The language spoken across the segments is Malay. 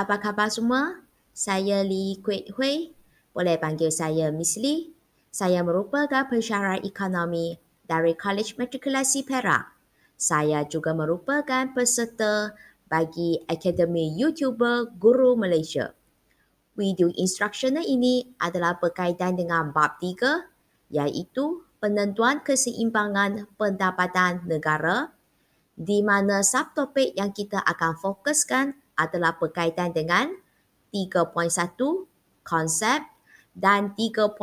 apa khabar semua? Saya Lee Kuek Hui. Boleh panggil saya Miss Lee. Saya merupakan pensyarah ekonomi dari College Matrikulasi Perak. Saya juga merupakan peserta bagi Akademi YouTuber Guru Malaysia. Video instruksional ini adalah berkaitan dengan bab 3, iaitu penentuan keseimbangan pendapatan negara, di mana subtopik yang kita akan fokuskan adalah berkaitan dengan 3.1 konsep dan 3.2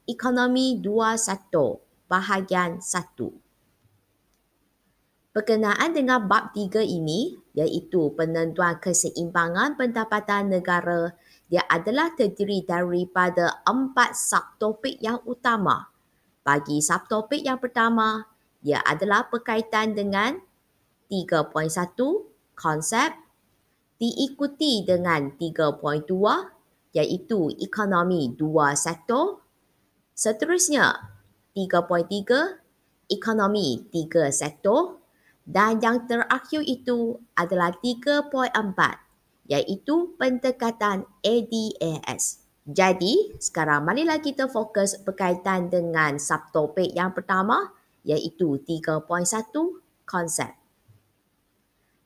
ekonomi dua sektor bahagian 1. Berkenaan dengan bab 3 ini, iaitu penentuan keseimbangan pendapatan negara, dia adalah terdiri daripada 4 subtopik yang utama. Bagi subtopik yang pertama, dia adalah berkaitan dengan 3.1 konsep, diikuti dengan 3.2 iaitu ekonomi dua sektor. Seterusnya, 3.3 ekonomi tiga sektor, dan yang terakhir itu adalah 3.4 iaitu pendekatan ADAS. Jadi, sekarang marilah kita fokus berkaitan dengan subtopik yang pertama iaitu 3.1 konsep.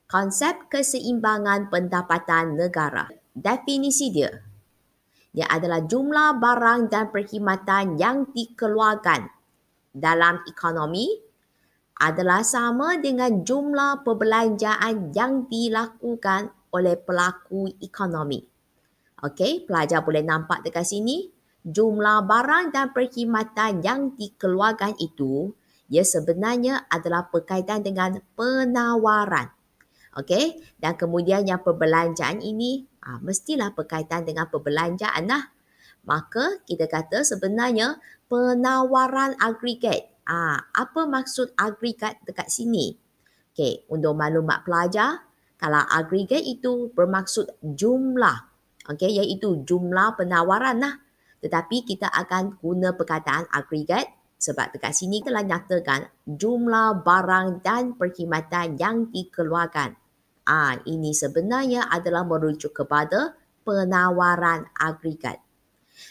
Konsep keseimbangan pendapatan negara. Definisi dia. Dia adalah jumlah barang dan perkhidmatan yang dikeluarkan dalam ekonomi adalah sama dengan jumlah perbelanjaan yang dilakukan oleh pelaku ekonomi. Okey, pelajar boleh nampak dekat sini. Jumlah barang dan perkhidmatan yang dikeluarkan itu, ia sebenarnya adalah berkaitan dengan penawaran. Okey, dan kemudian yang perbelanjaan ini mestilah berkaitan dengan perbelanjaan lah. Maka kita kata sebenarnya penawaran agregat. Apa maksud agregat dekat sini? Okey, untuk maklumat pelajar, kalau agregat itu bermaksud jumlah. Okey, iaitu jumlah penawaran lah. Tetapi kita akan guna perkataan agregat sebab dekat sini telah nyatakan jumlah barang dan perkhidmatan yang dikeluarkan. Ini sebenarnya adalah merujuk kepada penawaran agregat.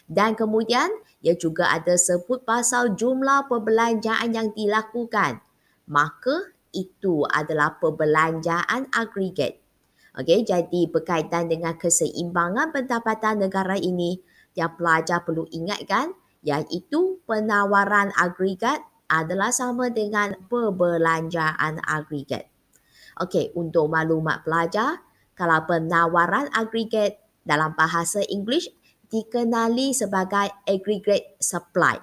Dan kemudian, ia juga ada sebut pasal jumlah perbelanjaan yang dilakukan. Maka, itu adalah perbelanjaan agregat. Okey, jadi berkaitan dengan keseimbangan pendapatan negara ini, yang pelajar perlu ingatkan, iaitu penawaran agregat adalah sama dengan perbelanjaan agregat. Okey, untuk maklumat pelajar, kalau penawaran agregat dalam bahasa Inggeris dikenali sebagai aggregate supply.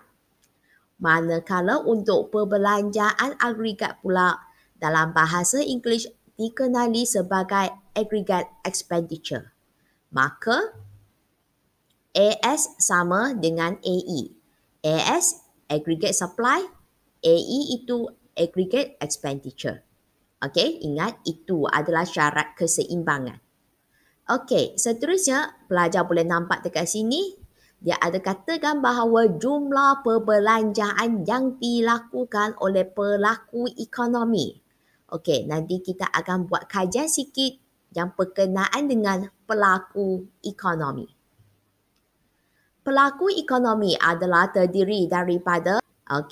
Manakala untuk perbelanjaan agregat pula dalam bahasa Inggeris dikenali sebagai aggregate expenditure. Maka AS sama dengan AE. AS aggregate supply, AE itu aggregate expenditure. Okey, ingat itu adalah syarat keseimbangan. Okey, seterusnya pelajar boleh nampak dekat sini, dia ada katakan bahawa jumlah perbelanjaan yang dilakukan oleh pelaku ekonomi. Okey, nanti kita akan buat kajian sikit yang berkenaan dengan pelaku ekonomi. Pelaku ekonomi adalah terdiri daripada,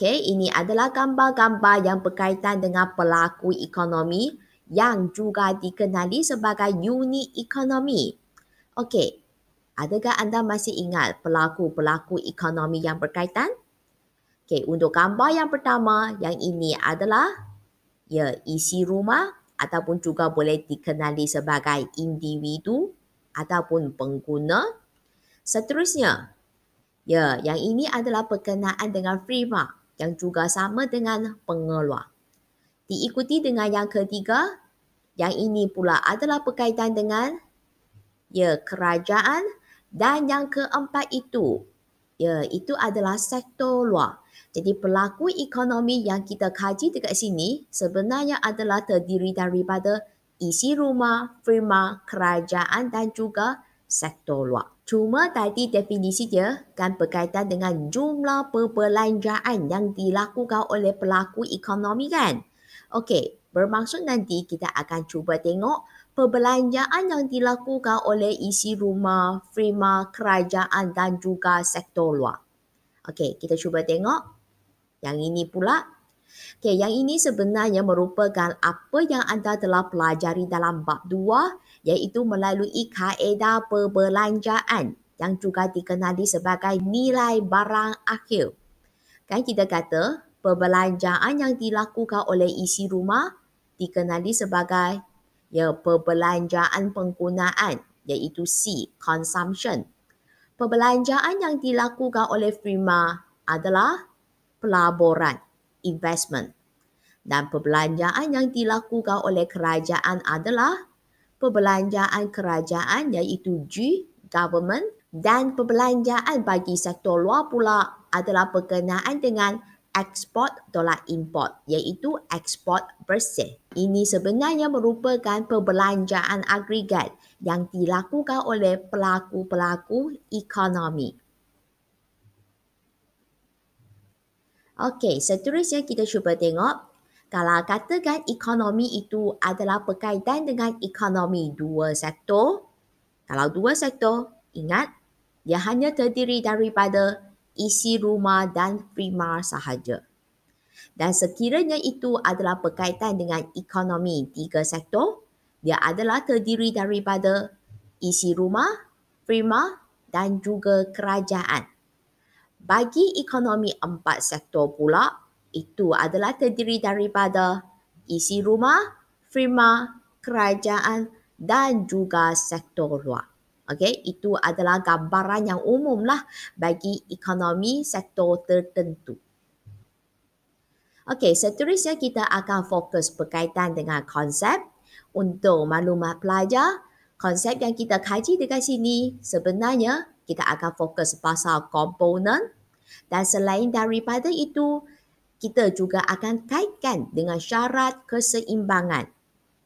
ini adalah gambar-gambar yang berkaitan dengan pelaku ekonomi yang juga dikenali sebagai unit ekonomi. Okey, adakah anda masih ingat pelaku-pelaku ekonomi yang berkaitan? Okey, untuk gambar yang pertama, yang ini adalah isi rumah ataupun juga boleh dikenali sebagai individu ataupun pengguna. Seterusnya, yang ini adalah berkenaan dengan firma yang juga sama dengan pengeluar. Diikuti dengan yang ketiga, yang ini pula adalah berkaitan dengan kerajaan, dan yang keempat itu adalah sektor luar. Jadi pelaku ekonomi yang kita kaji dekat sini sebenarnya adalah terdiri daripada isi rumah, firma, kerajaan dan juga sektor luar. Cuma tadi definisi dia kan berkaitan dengan jumlah perbelanjaan yang dilakukan oleh pelaku ekonomi kan. Okey, bermaksud nanti kita akan cuba tengok perbelanjaan yang dilakukan oleh isi rumah, firma, kerajaan dan juga sektor luar. Okey, kita cuba tengok. Yang ini pula. Okey, yang ini sebenarnya merupakan apa yang anda telah pelajari dalam bab 2, iaitu melalui kaedah perbelanjaan yang juga dikenali sebagai nilai barang akhir. Kan kita kata perbelanjaan yang dilakukan oleh isi rumah dikenali sebagai perbelanjaan penggunaan, iaitu C, consumption. Perbelanjaan yang dilakukan oleh firma adalah pelaburan, investment. Dan perbelanjaan yang dilakukan oleh kerajaan adalah perbelanjaan kerajaan, iaitu G, government. Dan perbelanjaan bagi sektor luar pula adalah berkenaan dengan ekspor tolak import, iaitu ekspor bersih. Ini sebenarnya merupakan perbelanjaan agregat yang dilakukan oleh pelaku-pelaku ekonomi. Okey, seterusnya kita cuba tengok. Kalau katakan ekonomi itu adalah berkaitan dengan ekonomi dua sektor. Kalau dua sektor, ingat, dia hanya terdiri daripada isi rumah dan firma sahaja. Dan sekiranya itu adalah berkaitan dengan ekonomi tiga sektor, dia adalah terdiri daripada isi rumah, firma dan juga kerajaan. Bagi ekonomi empat sektor pula, itu adalah terdiri daripada isi rumah, firma, kerajaan dan juga sektor luar. Okey, itu adalah gambaran yang umumlah bagi ekonomi sektor tertentu. Okey, seterusnya kita akan fokus berkaitan dengan konsep. Untuk maklumat pelajar, konsep yang kita kaji dekat sini sebenarnya kita akan fokus pasal komponen, dan selain daripada itu, kita juga akan kaitkan dengan syarat keseimbangan.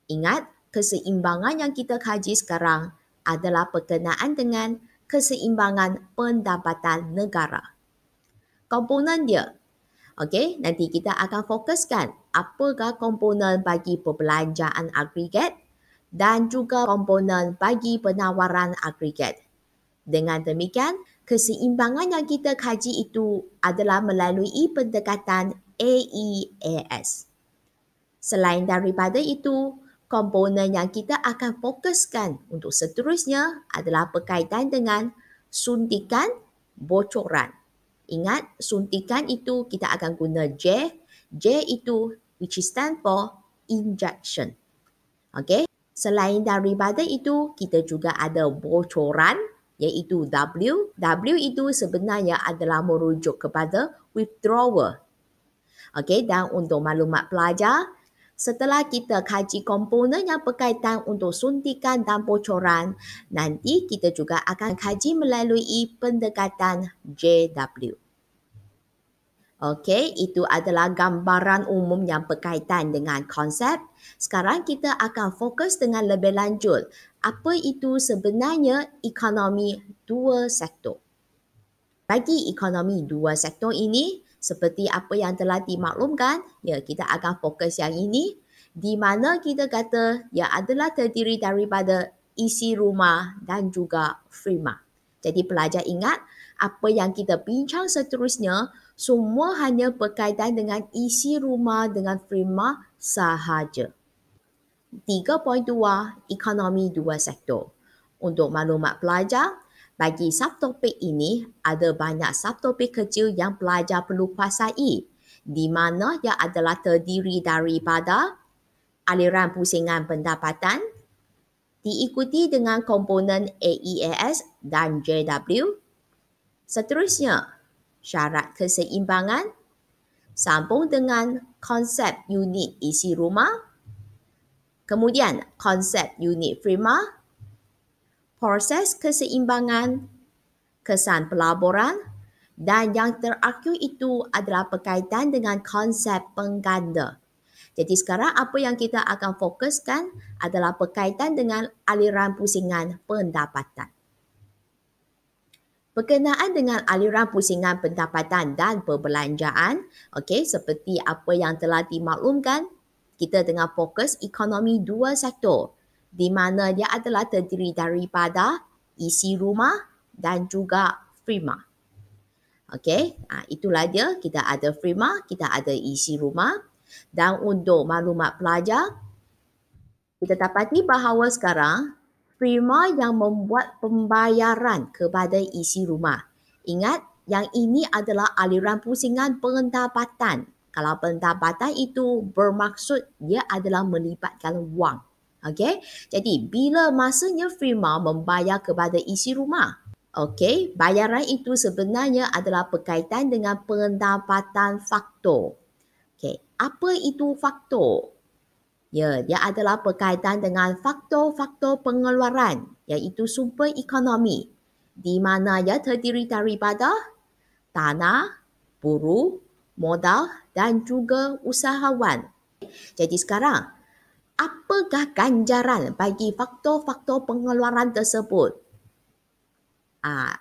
Ingat, keseimbangan yang kita kaji sekarang adalah berkenaan dengan keseimbangan pendapatan negara. Komponen dia. Okey, nanti kita akan fokuskan apakah komponen bagi perbelanjaan agregat dan juga komponen bagi penawaran agregat. Dengan demikian, keseimbangan yang kita kaji itu adalah melalui pendekatan AEAS. Selain daripada itu, komponen yang kita akan fokuskan untuk seterusnya adalah berkaitan dengan suntikan bocoran. Ingat, suntikan itu kita akan guna J. J itu which stand for injection. Okey. Selain daripada itu, kita juga ada bocoran, iaitu W. W itu sebenarnya adalah merujuk kepada withdrawal. Okey, dan untuk maklumat pelajar, setelah kita kaji komponen yang berkaitan untuk suntikan dan bocoran, nanti kita juga akan kaji melalui pendekatan JW. Okey, itu adalah gambaran umum yang berkaitan dengan konsep. Sekarang kita akan fokus dengan lebih lanjut. Apa itu sebenarnya ekonomi dua sektor? Bagi ekonomi dua sektor ini, seperti apa yang telah dimaklumkan, kita akan fokus yang ini, di mana kita kata ia adalah terdiri daripada isi rumah dan juga firma. Jadi pelajar ingat, apa yang kita bincang seterusnya, semua hanya berkaitan dengan isi rumah dengan firma sahaja. 3.2 Ekonomi dua sektor. Untuk maklumat pelajar, bagi subtopik ini ada banyak subtopik kecil yang pelajar perlu kuasai, di mana ia adalah terdiri daripada aliran pusingan pendapatan, diikuti dengan komponen AEAS dan JW. Seterusnya, syarat keseimbangan, sambung dengan konsep unit isi rumah, kemudian konsep unit firma, proses keseimbangan, kesan pelaburan, dan yang terakhir itu adalah berkaitan dengan konsep pengganda. Jadi sekarang apa yang kita akan fokuskan adalah berkaitan dengan aliran pusingan pendapatan. Berkenaan dengan aliran pusingan pendapatan dan perbelanjaan, okey, seperti apa yang telah dimaklumkan, kita tengah fokus ekonomi dua sektor, di mana dia adalah terdiri daripada isi rumah dan juga firma. Okey, itulah dia. Kita ada firma, kita ada isi rumah. Dan untuk maklumat pelajar, kita dapati bahawa sekarang firma yang membuat pembayaran kepada isi rumah. Ingat, yang ini adalah aliran pusingan pendapatan. Kalau pendapatan itu bermaksud dia adalah melibatkan wang. Okey, jadi bila masanya firma membayar kepada isi rumah, okey, bayaran itu sebenarnya adalah berkaitan dengan pendapatan faktor. Okey, apa itu faktor? Ya, dia adalah berkaitan dengan faktor-faktor pengeluaran, iaitu sumber ekonomi, di mana ia terdiri daripada tanah, buruh, modal dan juga usahawan. Jadi sekarang, apakah ganjaran bagi faktor-faktor pengeluaran tersebut?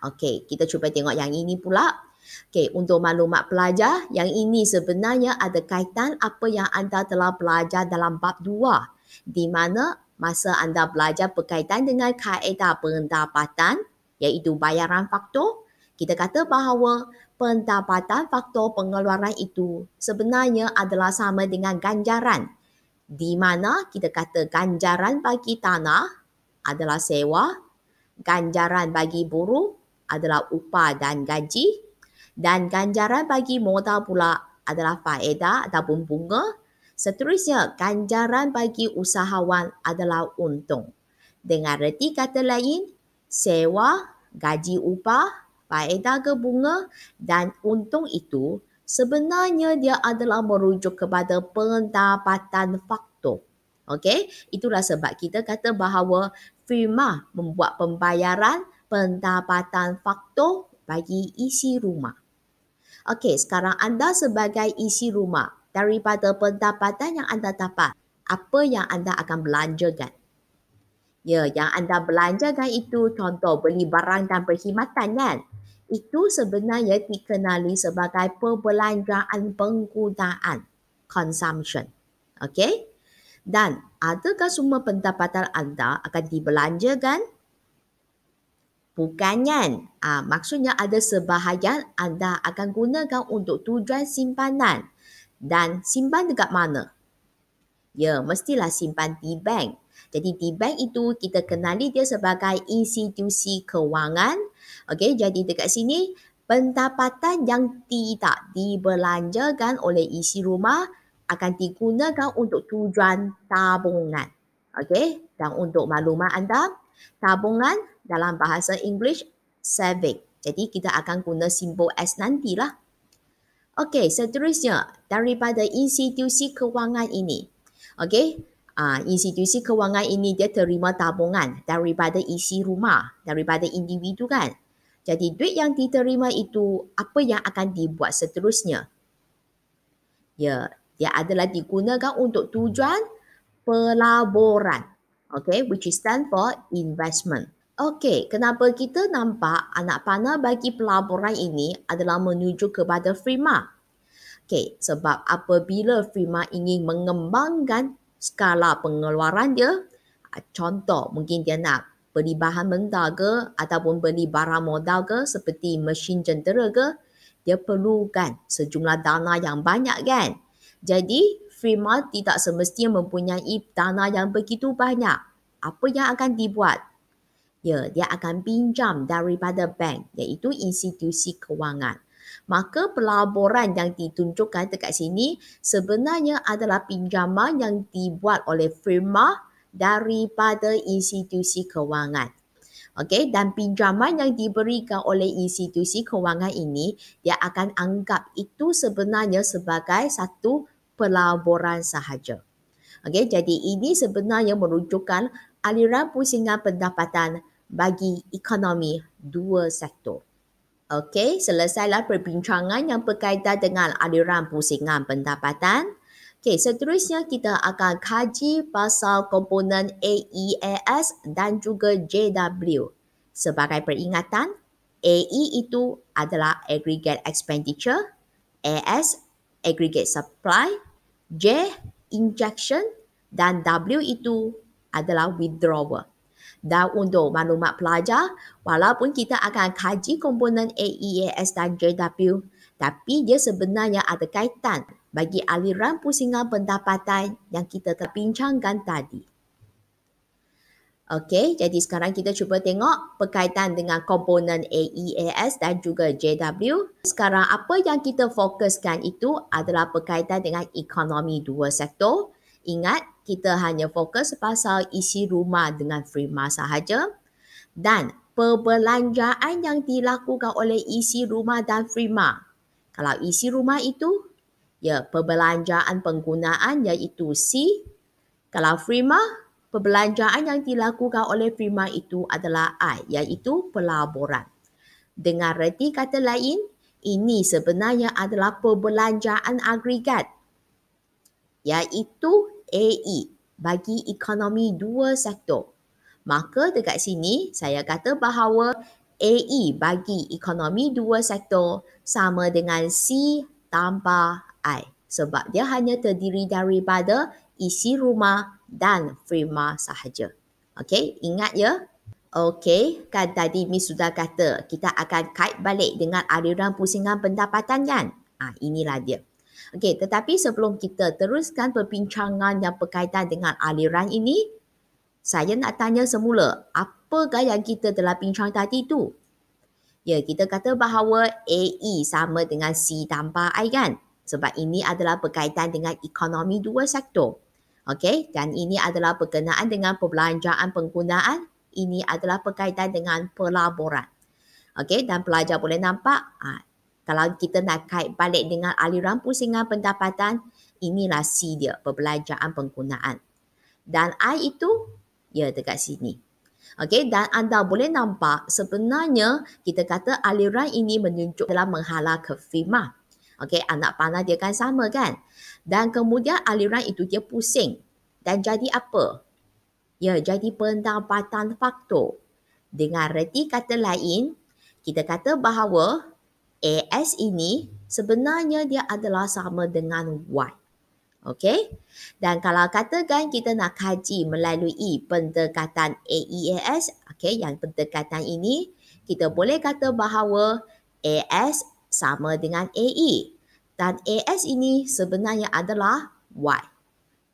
Okey, kita cuba tengok yang ini pula. Okey, untuk maklumat pelajar, yang ini sebenarnya ada kaitan apa yang anda telah belajar dalam bab 2, di mana masa anda belajar berkaitan dengan kaedah pendapatan, iaitu bayaran faktor, kita kata bahawa pendapatan faktor pengeluaran itu sebenarnya adalah sama dengan ganjaran, di mana kita kata ganjaran bagi tanah adalah sewa, ganjaran bagi buruh adalah upah dan gaji, dan ganjaran bagi modal pula adalah faedah ataupun bunga. Seterusnya, ganjaran bagi usahawan adalah untung. Dengan reti kata lain, sewa, gaji upah, faedah ke bunga dan untung itu sebenarnya dia adalah merujuk kepada pendapatan faktor. Okey, itulah sebab kita kata bahawa firma membuat pembayaran pendapatan faktor bagi isi rumah. Okey, sekarang anda sebagai isi rumah, daripada pendapatan yang anda dapat, apa yang anda akan belanjakan? Ya, yang anda belanjakan itu contoh beli barang dan perkhidmatan kan? Itu sebenarnya dikenali sebagai perbelanjaan penggunaan, consumption. Okey? Dan adakah semua pendapatan anda akan dibelanjakan? Bukan kan? Maksudnya ada sebahagian anda akan gunakan untuk tujuan simpanan. Dan simpan dekat mana? Ya, mestilah simpan di bank. Jadi di bank itu kita kenali dia sebagai institusi kewangan. Okey, jadi dekat sini pendapatan yang tidak dibelanjakan oleh isi rumah akan digunakan untuk tujuan tabungan. Okey, dan untuk maklumat anda, tabungan dalam bahasa English saving. Jadi kita akan guna simbol S nantilah. Okey, seterusnya daripada institusi kewangan ini. Okey, institusi kewangan ini dia terima tabungan daripada isi rumah, daripada individu kan. Jadi duit yang diterima itu apa yang akan dibuat seterusnya? Ya, dia adalah digunakan untuk tujuan pelaburan. Okay, which is stand for investment. Okey, kenapa kita nampak anak panah bagi pelaburan ini adalah menuju kepada firma? Okey, sebab apabila firma ingin mengembangkan skala pengeluaran dia, contoh mungkin dia nak beli bahan mentah ke ataupun beli barang modal ke seperti mesin jentera ke, dia perlukan sejumlah dana yang banyak kan. Jadi, firma tidak semestinya mempunyai dana yang begitu banyak. Apa yang akan dibuat? Ya, dia akan pinjam daripada bank, iaitu institusi kewangan. Maka pelaburan yang ditunjukkan dekat sini sebenarnya adalah pinjaman yang dibuat oleh firma daripada institusi kewangan. Okey, dan pinjaman yang diberikan oleh institusi kewangan ini, dia akan anggap itu sebenarnya sebagai satu pelaburan sahaja. Okey, jadi ini sebenarnya merujukkan aliran pusingan pendapatan bagi ekonomi dua sektor. Okey, selesailah perbincangan yang berkaitan dengan aliran pusingan pendapatan. Okey, seterusnya kita akan kaji pasal komponen AEAS dan juga JW. Sebagai peringatan, AE itu adalah aggregate expenditure, AS aggregate supply, J injection dan W itu adalah withdrawal. Dan untuk maklumat pelajar, walaupun kita akan kaji komponen AEAS dan JW, tapi dia sebenarnya ada kaitan bagi aliran pusingan pendapatan yang kita terbincangkan tadi. Okey, jadi sekarang kita cuba tengok berkaitan dengan komponen AEAS dan juga JW. Sekarang apa yang kita fokuskan itu adalah berkaitan dengan ekonomi dua sektor. Ingat, kita hanya fokus pasal isi rumah dengan Prima sahaja. Dan perbelanjaan yang dilakukan oleh isi rumah dan Prima. Kalau isi rumah itu, ya perbelanjaan penggunaan iaitu C. Kalau Prima, perbelanjaan yang dilakukan oleh Prima itu adalah I, iaitu pelaburan. Dengan reti kata lain, ini sebenarnya adalah perbelanjaan agregat, iaitu AE bagi ekonomi dua sektor. Maka dekat sini saya kata bahawa AE bagi ekonomi dua sektor sama dengan C tambah I. Sebab dia hanya terdiri daripada isi rumah dan Prima sahaja. Okey, ingat ya. Okey, kan tadi Miss sudah kata kita akan kait balik dengan aliran pusingan pendapatan kan? Inilah dia. Okey, tetapi sebelum kita teruskan perbincangan yang berkaitan dengan aliran ini, saya nak tanya semula, apakah yang kita telah bincang tadi tu? Ya, kita kata bahawa AE sama dengan C tambah I kan? Sebab ini adalah berkaitan dengan ekonomi dua sektor. Okey, dan ini adalah berkenaan dengan perbelanjaan penggunaan. Ini adalah berkaitan dengan pelaburan. Okey, dan pelajar boleh nampak, kalau kita nak kait balik dengan aliran pusingan pendapatan, inilah C dia, perbelanjaan penggunaan. Dan I itu, ya dekat sini. Okey, dan anda boleh nampak sebenarnya kita kata aliran ini menunjuk dalam menghala ke Prima. Okey, anak panah dia kan sama kan? Dan kemudian aliran itu dia pusing. Dan jadi apa? Ya, jadi pendapatan faktor. Dengan reti kata lain, kita kata bahawa AS ini sebenarnya dia adalah sama dengan Y. Okey? Dan kalau katakan kita nak kaji melalui pendekatan AEAS, okey, yang pendekatan ini, kita boleh kata bahawa AS sama dengan AE. Dan AS ini sebenarnya adalah Y.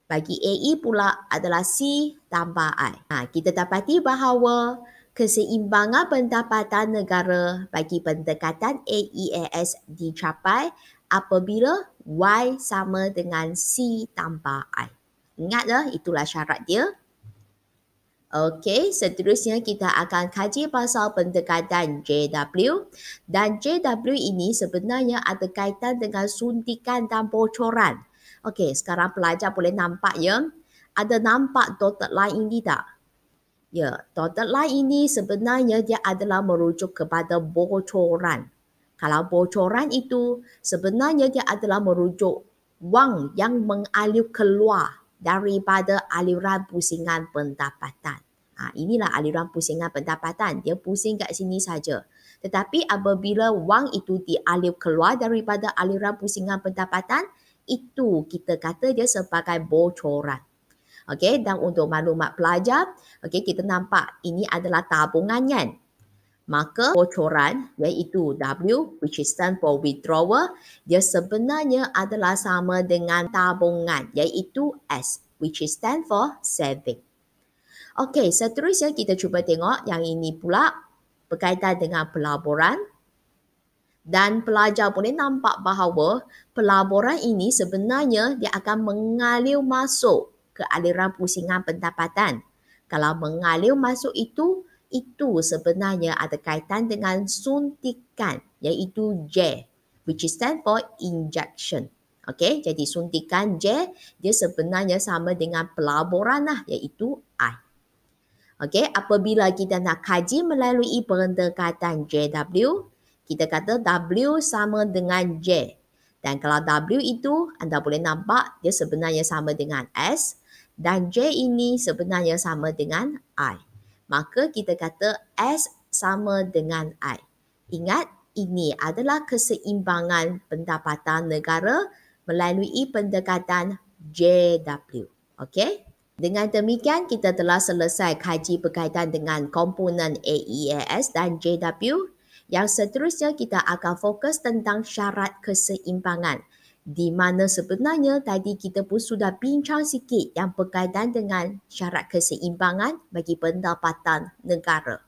Bagi AE pula adalah C tambah I. Kita dapati bahawa keseimbangan pendapatan negara bagi pendekatan AEAS dicapai apabila Y sama dengan C tambah I. Ingat dah, itulah syarat dia. Okey, seterusnya kita akan kaji pasal pendekatan JW. Dan JW ini sebenarnya ada kaitan dengan suntikan dan bocoran. Okey, sekarang pelajar boleh nampak ya. Ada nampak dotted line ini tak? Ya, dotted line ini sebenarnya dia adalah merujuk kepada bocoran. Kalau bocoran itu sebenarnya dia adalah merujuk wang yang mengalir keluar daripada aliran pusingan pendapatan. Inilah aliran pusingan pendapatan. Dia pusing kat sini saja. Tetapi apabila wang itu dialir keluar daripada aliran pusingan pendapatan, itu kita kata dia sebagai bocoran. Okey, dan untuk maklumat pelajar, okey, kita nampak ini adalah tabungan kan? Maka bocoran iaitu W, which is stand for withdrawal, dia sebenarnya adalah sama dengan tabungan iaitu S, which is stand for saving. Okey, seterusnya kita cuba tengok yang ini pula berkaitan dengan pelaburan. Dan pelajar boleh nampak bahawa pelaburan ini sebenarnya dia akan mengalir masuk ke aliran pusingan pendapatan. Kalau mengalir masuk itu sebenarnya ada kaitan dengan suntikan iaitu J, which is stand for injection. Okey, jadi suntikan J dia sebenarnya sama dengan pelaburan iaitu I. Okey, apabila kita nak kaji melalui pendekatan JW, kita kata W sama dengan J. Dan kalau W itu anda boleh nampak dia sebenarnya sama dengan S dan J ini sebenarnya sama dengan I. Maka kita kata S sama dengan I. Ingat, ini adalah keseimbangan pendapatan negara melalui pendekatan JW. Okey? Dengan demikian, kita telah selesai kaji berkaitan dengan komponen AEAS dan JW. Yang seterusnya kita akan fokus tentang syarat keseimbangan, di mana sebenarnya tadi kita pun sudah bincang sikit yang berkaitan dengan syarat keseimbangan bagi pendapatan negara.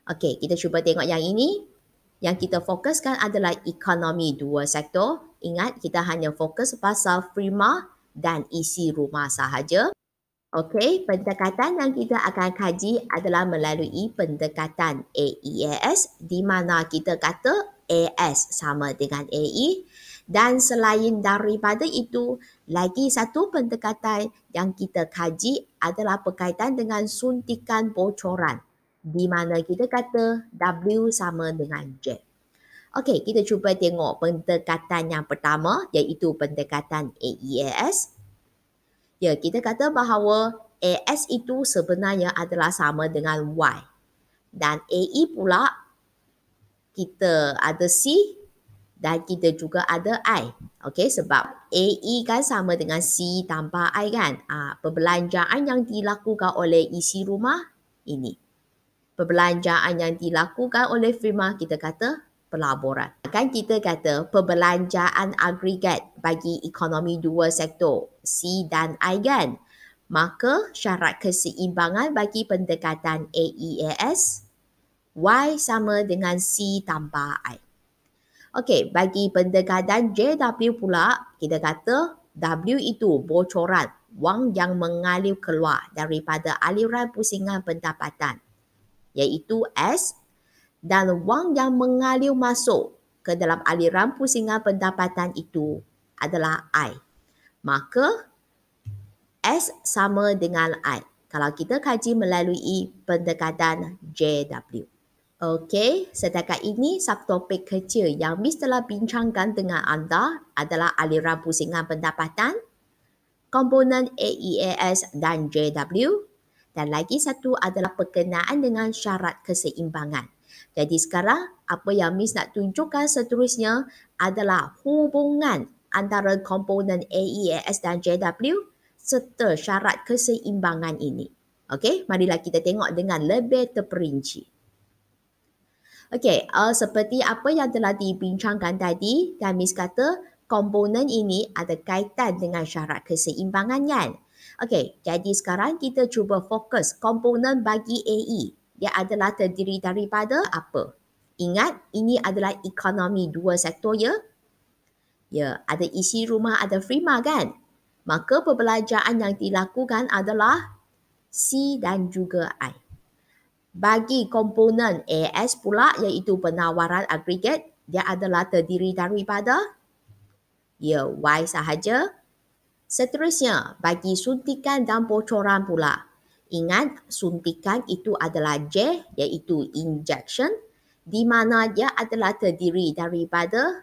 Okey, kita cuba tengok yang ini. Yang kita fokuskan adalah ekonomi dua sektor. Ingat, kita hanya fokus pasal prima dan isi rumah sahaja. Okey, pendekatan yang kita akan kaji adalah melalui pendekatan AEAS di mana kita kata AS sama dengan AE dan selain daripada itu, lagi satu pendekatan yang kita kaji adalah berkaitan dengan suntikan bocoran di mana kita kata W sama dengan J. Okey, kita cuba tengok pendekatan yang pertama iaitu pendekatan AEAS. Ya, kita kata bahawa AS itu sebenarnya adalah sama dengan Y. Dan AE pula kita ada C dan kita juga ada I. Okey, sebab AE kan sama dengan C tambah I kan. Perbelanjaan yang dilakukan oleh isi rumah ini. Perbelanjaan yang dilakukan oleh firma kita kata pelaburan. Kan kita kata perbelanjaan agregat bagi ekonomi dua sektor C dan I kan. Maka syarat keseimbangan bagi pendekatan AEAS Y sama dengan C tambah I. Okey, bagi pendekatan JW pula kita kata W itu bocoran wang yang mengalir keluar daripada aliran pusingan pendapatan iaitu S dan wang yang mengalir masuk ke dalam aliran pusingan pendapatan itu adalah I. Maka S sama dengan I kalau kita kaji melalui pendekatan JW. Okey, setakat ini subtopik kecil yang Miss telah bincangkan dengan anda adalah aliran pusingan pendapatan, komponen AEAS dan JW. Dan lagi satu adalah berkenaan dengan syarat keseimbangan. Jadi sekarang apa yang Miss nak tunjukkan seterusnya adalah hubungan antara komponen AEAS dan JW serta syarat keseimbangan ini. Okey, marilah kita tengok dengan lebih terperinci. Okey, seperti apa yang telah dibincangkan tadi, dan Miss kata komponen ini ada kaitan dengan syarat keseimbangan kan? Okey, jadi sekarang kita cuba fokus komponen bagi AE. Dia adalah terdiri daripada apa? Ingat, ini adalah ekonomi dua sektor ya? Ya, ada isi rumah, ada firma kan? Maka perbelanjaan yang dilakukan adalah C dan juga I. Bagi komponen AS pula iaitu penawaran agregat, dia adalah terdiri daripada Y sahaja. Seterusnya, bagi suntikan dan bocoran pula. Ingat, suntikan itu adalah J iaitu injection di mana dia adalah terdiri daripada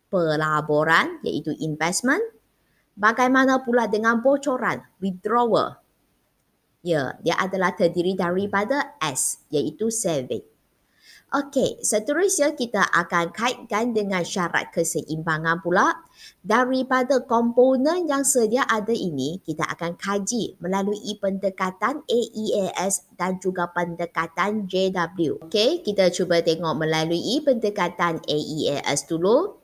pelaburan iaitu investment. Bagaimana pula dengan bocoran, withdrawal? Ya, dia adalah terdiri daripada S iaitu saving. Okey, seterusnya kita akan kaitkan dengan syarat keseimbangan pula. Daripada komponen yang sedia ada ini, kita akan kaji melalui pendekatan AEAS dan juga pendekatan JW. Okey, kita cuba tengok melalui pendekatan AEAS dulu.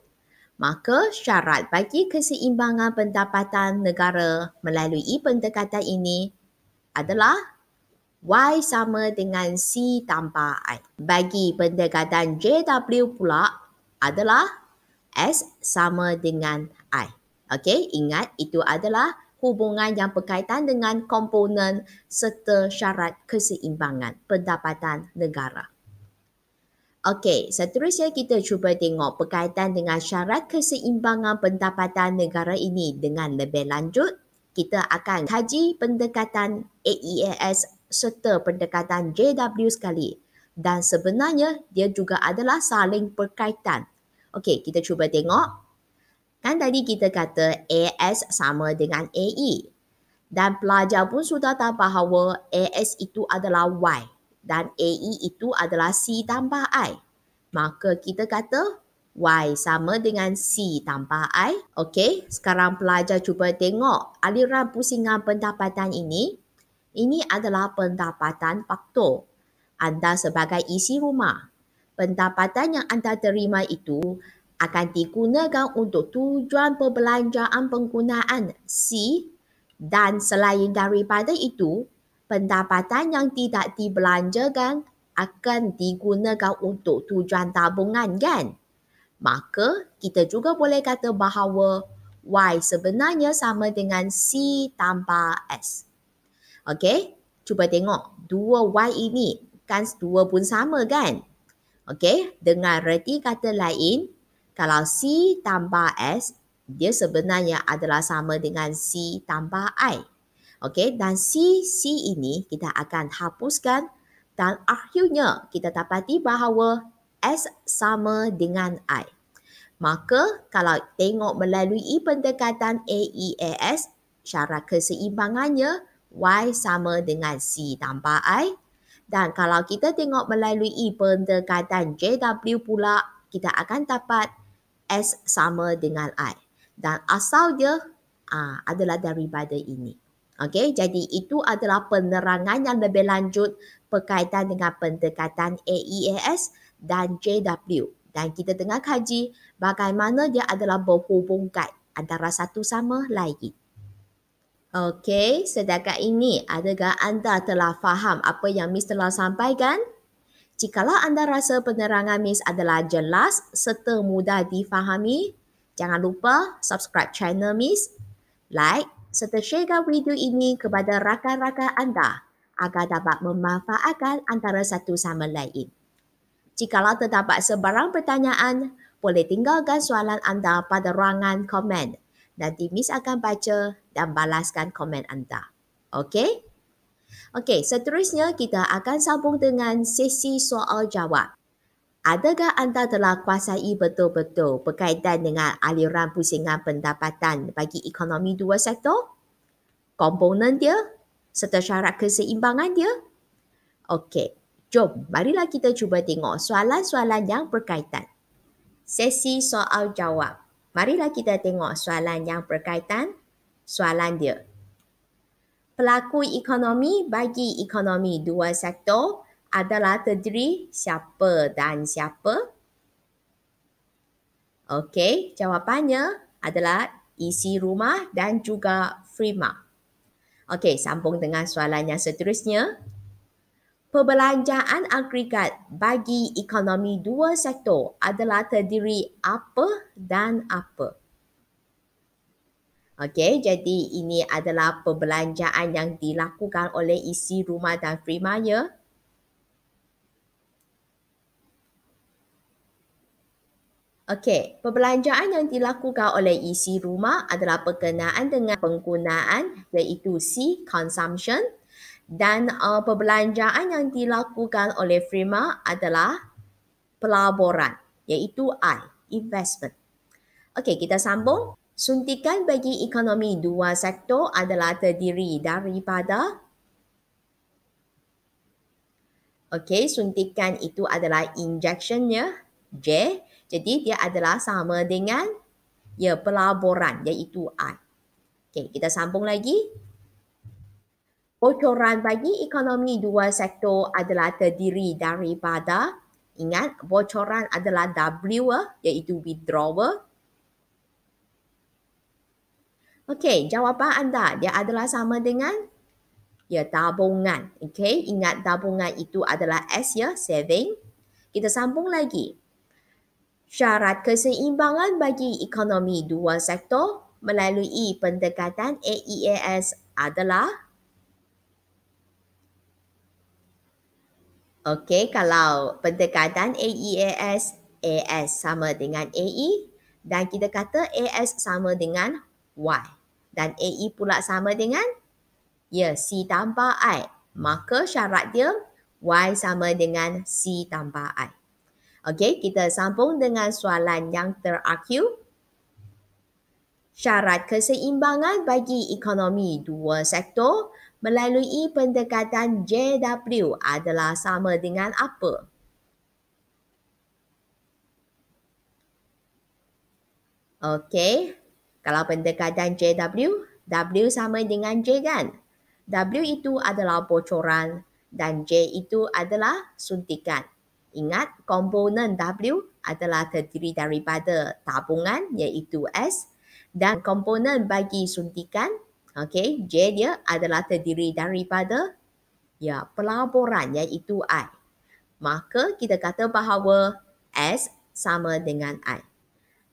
Maka syarat bagi keseimbangan pendapatan negara melalui pendekatan ini adalah Y sama dengan C tambah I. Bagi pendekatan JW pula adalah S sama dengan I. Okey, ingat itu adalah hubungan yang berkaitan dengan komponen serta syarat keseimbangan pendapatan negara. Okey, seterusnya kita cuba tengok berkaitan dengan syarat keseimbangan pendapatan negara ini dengan lebih lanjut. Kita akan kaji pendekatan AEAS serta pendekatan JW sekali. Dan sebenarnya dia juga adalah saling berkaitan. Okey, kita cuba tengok. Kan tadi kita kata AS sama dengan AE. Dan pelajar pun sudah tahu bahawa AS itu adalah Y. Dan AE itu adalah C tambah I. Maka kita kata Y sama dengan C tambah I. Okey, sekarang pelajar cuba tengok aliran pusingan pendapatan ini. Ini adalah pendapatan faktor anda sebagai isi rumah. Pendapatan yang anda terima itu akan digunakan untuk tujuan perbelanjaan penggunaan C dan selain daripada itu, pendapatan yang tidak dibelanjakan akan digunakan untuk tujuan tabungan kan? Maka kita juga boleh kata bahawa Y sebenarnya sama dengan C tambah S. Okey, cuba tengok dua Y ini kan dua pun sama kan? Okey, dengan reti kata lain, kalau C tambah S, dia sebenarnya adalah sama dengan C tambah I. Okey, dan C ini kita akan hapuskan dan akhirnya kita dapati bahawa S sama dengan I. Maka kalau tengok melalui pendekatan AEAS, syarat keseimbangannya Y sama dengan C tambah I. Dan kalau kita tengok melalui pendekatan JW pula, kita akan dapat S sama dengan I. Dan asal dia adalah daripada ini. Okey, jadi itu adalah penerangan yang lebih lanjut berkaitan dengan pendekatan AEAS dan JW. Dan kita tengah kaji bagaimana dia adalah berhubungan antara satu sama lain. Okey, setakat ini adakah anda telah faham apa yang Miss telah sampaikan? Jikalau anda rasa penerangan Miss adalah jelas serta mudah difahami, jangan lupa subscribe channel Miss, like serta sharekan video ini kepada rakan-rakan anda agar dapat memanfaatkan antara satu sama lain. Jikalau terdapat sebarang pertanyaan, boleh tinggalkan soalan anda pada ruangan komen. Nanti Miss akan baca dan balaskan komen anda. Okey? Okey, seterusnya kita akan sambung dengan sesi soal jawab. Adakah anda telah kuasai betul-betul berkaitan dengan aliran pusingan pendapatan bagi ekonomi dua sektor? Komponen dia serta syarat keseimbangan dia? Okey, jom marilah kita cuba tengok soalan-soalan yang berkaitan. Sesi soal jawab. Marilah kita tengok soalan yang berkaitan. Soalan dia. Pelaku ekonomi bagi ekonomi dua sektor adalah terdiri siapa dan siapa? Okey, jawapannya adalah isi rumah dan juga firma. Okey, sambung dengan soalan yang seterusnya. Perbelanjaan agregat bagi ekonomi dua sektor adalah terdiri apa dan apa? Okey, jadi ini adalah perbelanjaan yang dilakukan oleh isi rumah dan firma ya. Okey, perbelanjaan yang dilakukan oleh isi rumah adalah berkenaan dengan penggunaan iaitu C, consumption. Dan perbelanjaan yang dilakukan oleh firma adalah pelaburan iaitu I, investment. Okey, kita sambung. Suntikan bagi ekonomi dua sektor adalah terdiri daripada suntikan itu adalah injectionnya J. Jadi dia adalah sama dengan pelaburan iaitu I. Okey, kita sambung lagi. Bocoran bagi ekonomi dua sektor adalah terdiri daripada, ingat bocoran adalah W iaitu withdrawal. Okey, jawapan anda dia adalah sama dengan tabungan. Okey, ingat tabungan itu adalah S saving. Kita sambung lagi. Syarat keseimbangan bagi ekonomi dua sektor melalui pendekatan AEAS adalah Okey, kalau pendekatan AEAS, AS sama dengan AE dan kita kata AS sama dengan Y dan AE pula sama dengan C tambah I. Maka syarat dia Y sama dengan C tambah I. Okey, kita sambung dengan soalan yang terakhir. Syarat keseimbangan bagi ekonomi dua sektor melalui pendekatan JW adalah sama dengan apa? Okey. Kalau pendekatan JW, W sama dengan J kan? W itu adalah bocoran dan J itu adalah suntikan. Ingat, komponen W adalah terdiri daripada tabungan iaitu S dan komponen bagi suntikan, okey, J dia adalah terdiri daripada pelaburan iaitu I. Maka kita kata bahawa S sama dengan I.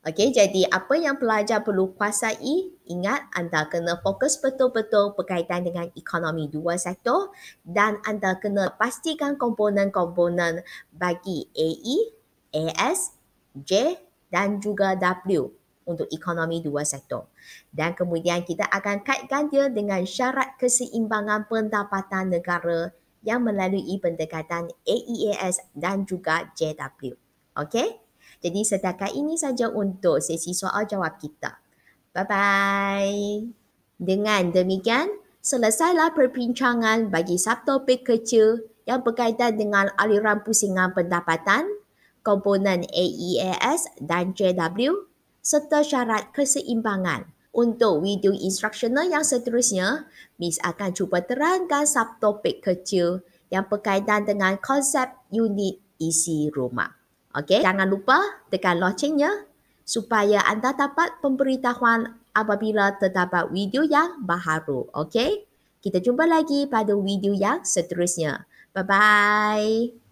Okey, jadi apa yang pelajar perlu kuasai? Ingat, anda kena fokus betul-betul berkaitan dengan ekonomi dua sektor dan anda kena pastikan komponen-komponen bagi AE, AS, J dan juga W untuk ekonomi dua sektor. Dan kemudian kita akan kaitkan dia dengan syarat keseimbangan pendapatan negara yang melalui pendekatan AEAS dan juga JW. Okey? Jadi setakat ini saja untuk sesi soal jawab kita. Bye-bye. Dengan demikian, selesailah perbincangan bagi subtopik kecil yang berkaitan dengan aliran pusingan pendapatan, komponen AEAS dan JW serta syarat keseimbangan. Untuk video instruksional yang seterusnya, Miss akan cuba terangkan subtopik kecil yang berkaitan dengan konsep unit isi rumah. Okey, jangan lupa tekan loncengnya supaya anda dapat pemberitahuan apabila terdapat video yang baharu. Okey, kita jumpa lagi pada video yang seterusnya. Bye-bye.